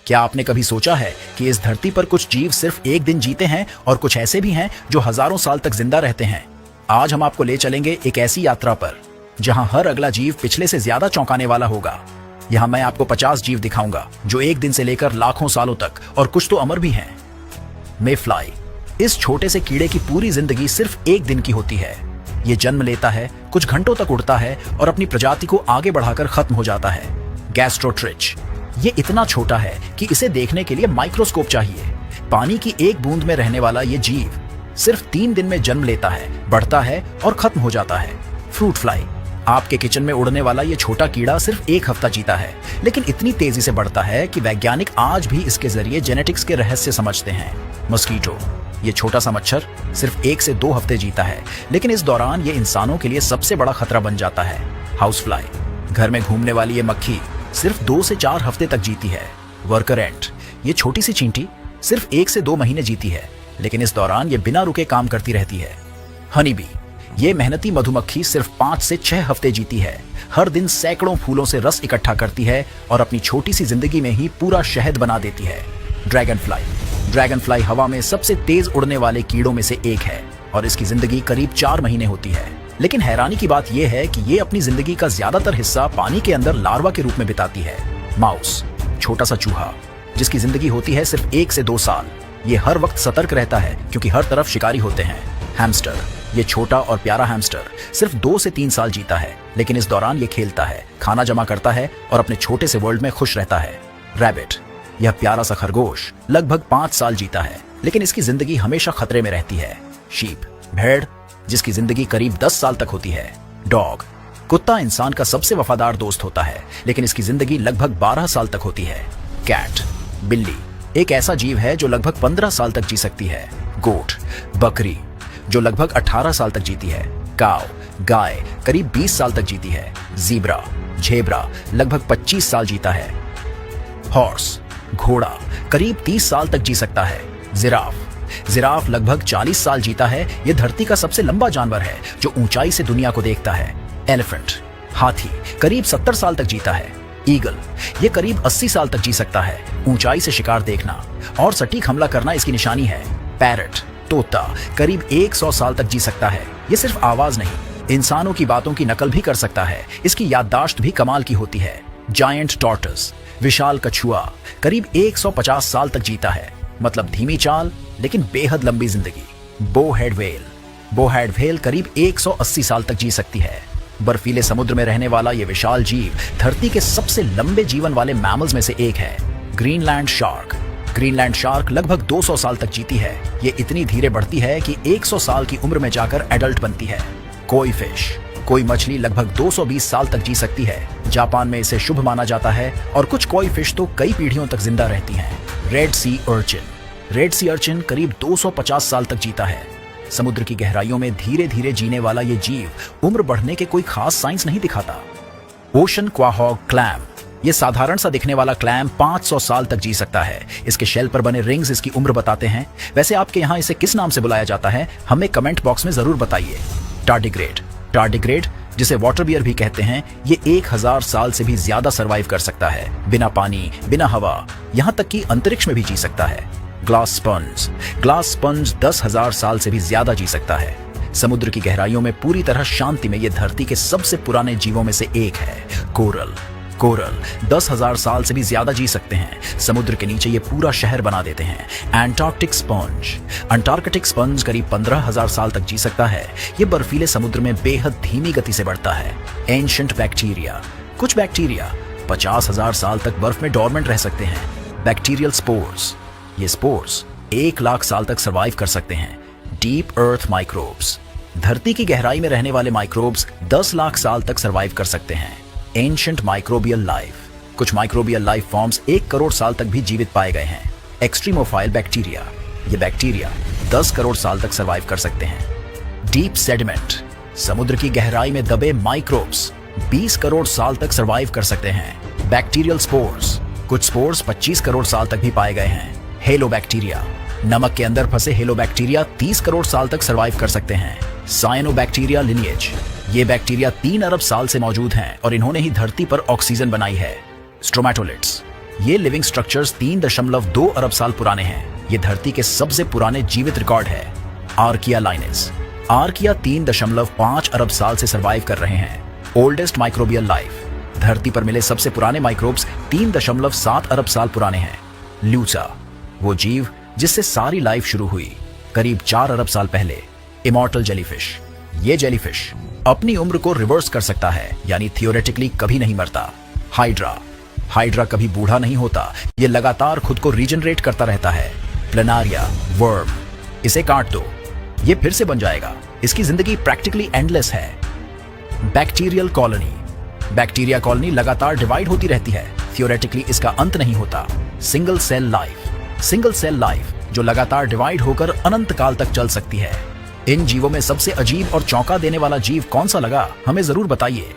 क्या आपने कभी सोचा है कि इस धरती पर कुछ जीव सिर्फ एक दिन जीते हैं और कुछ ऐसे भी हैं जो हजारों साल तक जिंदा रहते हैं। आज हम आपको ले चलेंगे एक ऐसी यात्रा पर जहां हर अगला जीव पिछले से ज्यादा चौंकाने वाला होगा। यहाँ मैं आपको 50 जीव दिखाऊंगा जो एक दिन से लेकर लाखों सालों तक और कुछ तो अमर भी हैं। मेफ्लाई, इस छोटे से कीड़े की पूरी जिंदगी सिर्फ एक दिन की होती है। ये जन्म लेता है, कुछ घंटों तक उड़ता है और अपनी प्रजाति को आगे बढ़ाकर खत्म हो जाता है। गैस्ट्रोट्रिच, ये इतना छोटा है कि इसे देखने के लिए माइक्रोस्कोप चाहिए। पानी की एक बूंद में रहने वाला ये जीव सिर्फ 3 दिन में जन्म लेता है, बढ़ता है और खत्म हो जाता है। फ्रूट फ्लाई, आपके किचन में उड़ने वाला ये छोटा कीड़ा सिर्फ 1 हफ्ता जीता है, लेकिन इतनी तेजी से बढ़ता है कि वैज्ञानिक आज भी इसके जरिए जेनेटिक्स के रहस्य समझते हैं। मस्कीटो, ये छोटा सा मच्छर सिर्फ 1 से 2 हफ्ते जीता है, लेकिन इस दौरान ये इंसानों के लिए सबसे बड़ा खतरा बन जाता है। हाउस फ्लाई, घर में घूमने वाली ये मक्खी सिर्फ 2 से 4 हफ्ते तक जीती है। वर्कर एंट, ये छोटी सी चींटी सिर्फ 1 से 2 महीने जीती है, लेकिन इस दौरान ये बिना रुके काम करती रहती है। हनी बी, ये मेहनती मधुमक्खी सिर्फ 5 से 6 हफ्ते जीती है। हर दिन सैकड़ों फूलों से रस इकट्ठा करती है और अपनी छोटी सी जिंदगी में ही पूरा शहद बना देती है। ड्रैगन फ्लाई, ड्रैगन फ्लाई हवा में सबसे तेज उड़ने वाले कीड़ों में से एक है और इसकी जिंदगी करीब 4 महीने होती है। लेकिन हैरानी की बात यह है कि ये अपनी जिंदगी का ज्यादातर हिस्सा पानी के अंदर लार्वा के रूप में बिताती है। माउस, छोटा सा चूहा जिसकी जिंदगी होती है सिर्फ 1 से 2 साल। ये हर वक्त सतर्क रहता है क्योंकि हर तरफ शिकारी होते हैं। हैमस्टर, ये छोटा और प्यारा हैमस्टर सिर्फ 2 से 3 साल जीता है, लेकिन इस दौरान ये खेलता है, खाना जमा करता है और अपने छोटे से वर्ल्ड में खुश रहता है। रैबिट, यह प्यारा सा खरगोश लगभग 5 साल जीता है, लेकिन इसकी जिंदगी हमेशा खतरे में रहती है। शीप, भेड़, जिसकी जिंदगी करीब 10 साल तक होती है। डॉग, कुत्ता इंसान का सबसे वफादार दोस्त होता है, लेकिन इसकी जिंदगी लगभग 12 साल तक होती है। कैट, बिल्ली, एक ऐसा जीव है जो लगभग 15 साल तक जी सकती है। गोट, बकरी, जो लगभग 18 साल तक जीती है। काव, गाय, करीब 20 साल तक जीती है। ज़ीब्रा, झेब्रा, लगभग 25 साल जीता है। हॉर्स, घोड़ा, करीब 30 साल तक जी सकता है। जिराफ, जिराफ लगभग 40 साल जीता है। यह धरती का सबसे लंबा जानवर है जो ऊंचाई से दुनिया को देखता है। एलिफेंट, हाथी, करीब 70 साल तक जीता है। ईगल, ये करीब 80 साल तक जी सकता है। ऊंचाई से शिकार देखना और सटीक हमला करना इसकी निशानी है। पैरट, तोता, करीब 100 साल तक जी सकता है। ये सिर्फ आवाज नहीं, इंसानों की बातों की नकल भी कर सकता है। इसकी याददाश्त भी कमाल की होती है। जायंट टॉर्टस, विशाल कछुआ, करीब 150 साल तक जीता है, मतलब धीमी चाल लेकिन बेहद लंबी जिंदगी। बोहेड व्हेल, बोहेड व्हेल करीब 180 साल तक जी सकती है। बर्फीले समुद्र में रहने वाला ये विशाल जीव धरती के सबसे लंबे जीवन वाले मैमल्स में से एक है। ग्रीनलैंड शार्क, ग्रीनलैंड शार्क लगभग 200 साल तक जीती है। ये इतनी धीरे बढ़ती है कि 100 साल की उम्र में जाकर एडल्ट बनती है। कोई फिश, कोई मछली लगभग 220 साल तक जी सकती है। जापान में इसे शुभ माना जाता है और कुछ कोई फिश तो कई पीढ़ियों तक जिंदा रहती हैं। Red sea urchin, red sea urchin करीब 250 साल तक जीता है। समुद्र की गहराइयों में धीरे धीरे जीने वाला ये जीव उम्र बढ़ने के कोई खास साइंस नहीं दिखाता। ओशन क्वाहॉग क्लैम, ये साधारण सा दिखने वाला क्लैम 500 साल तक जी सकता है। इसके शेल पर बने रिंग्स इसकी उम्र बताते हैं। वैसे आपके यहाँ इसे किस नाम से बुलाया जाता है हमें कमेंट बॉक्स में जरूर बताइए। टार्डिग्रेड, टार्डिग्रेड जिसे वाटर बियर भी कहते हैं, ये 1000 साल से भी ज्यादा सरवाइव कर सकता है, बिना पानी, बिना हवा, यहाँ तक कि अंतरिक्ष में भी जी सकता है। ग्लास स्पंज, ग्लास स्पंज 10,000 साल से भी ज्यादा जी सकता है। समुद्र की गहराइयों में पूरी तरह शांति में ये धरती के सबसे पुराने जीवों में से एक है। कोरल, कोरल 10,000 साल से भी ज्यादा जी सकते हैं। समुद्र के नीचे ये पूरा शहर बना देते हैं। एंटार्कटिक स्पंज, अंटार्कटिक स्पंज करीब 15,000 साल तक जी सकता है। ये बर्फीले समुद्र में बेहद धीमी गति से बढ़ता है। एंशिएंट बैक्टीरिया, कुछ बैक्टीरिया 50,000 साल तक बर्फ में डॉर्मेंट रह सकते हैं। बैक्टीरियल स्पोर्स, ये स्पोर्स 1 लाख साल तक सर्वाइव कर सकते हैं। डीप अर्थ माइक्रोब्स, धरती की गहराई में रहने वाले माइक्रोब्स 10 लाख साल तक सर्वाइव कर सकते हैं। एंशिएंट माइक्रोबियल लाइफ, कुछ माइक्रोबियल लाइफ फॉर्म्स 1 करोड़ साल तक भी जीवित पाए गए हैं। एक्सट्रीमोफाइल बैक्टीरिया, ये बैक्टीरिया 10 करोड़ साल तक सर्वाइव कर सकते हैं। डीप सेडिमेंट, समुद्र की गहराई में दबे माइक्रोब्स 20 करोड़ साल तक सर्वाइव कर सकते हैं। बैक्टीरियल स्पोर्स, कुछ स्पोर्स 25 करोड़ साल तक भी पाए गए हैं। हेलो बैक्टीरिया, नमक के अंदर फंसे हेलो बैक्टीरिया 30 करोड़ साल तक सर्वाइव कर सकते हैं। साइनोबैक्टीरिया लिनिएज, ये बैक्टीरिया 3 अरब साल से मौजूद हैं और इन्होंने ही धरती पर ऑक्सीजन बनाई है। स्ट्रोमेटोलिट्स, ये लिविंग स्ट्रक्चर्स 3.2 अरब साल पुराने हैं। ये धरती के सबसे पुराने जीवित रिकॉर्ड है। आर्किया लाइनेस। आर्किया 3.5 अरब साल से सर्वाइव कर रहे हैं। Oldest microbial life. धरती पर मिले सबसे पुराने माइक्रोब्स 3.7 अरब साल पुराने हैं। ल्यूसा, वो जीव जिससे सारी लाइफ शुरू हुई, करीब 4 अरब साल पहले। Immortal jellyfish. ये जेलीफिश अपनी उम्र को रिवर्स कर सकता है, यानी थियोरेटिकली कभी नहीं मरता। हाइड्रा। हाइड्रा कभी बूढ़ा नहीं होता, ये लगातार खुद को रीजनरेट करता रहता है। प्लेनारिया, वर्म। इसे काट दो, ये फिर से बन जाएगा। इसकी जिंदगी प्रैक्टिकली एंडलेस है। Bacterial colony. बैक्टीरिया कॉलोनी लगातार डिवाइड होती रहती है, थियोरेटिकली इसका अंत नहीं होता। Single cell life. Single cell life जो लगातार डिवाइड होकर अनंत काल तक चल सकती है। इन जीवों में सबसे अजीब और चौंका देने वाला जीव कौन सा लगा, हमें जरूर बताइए।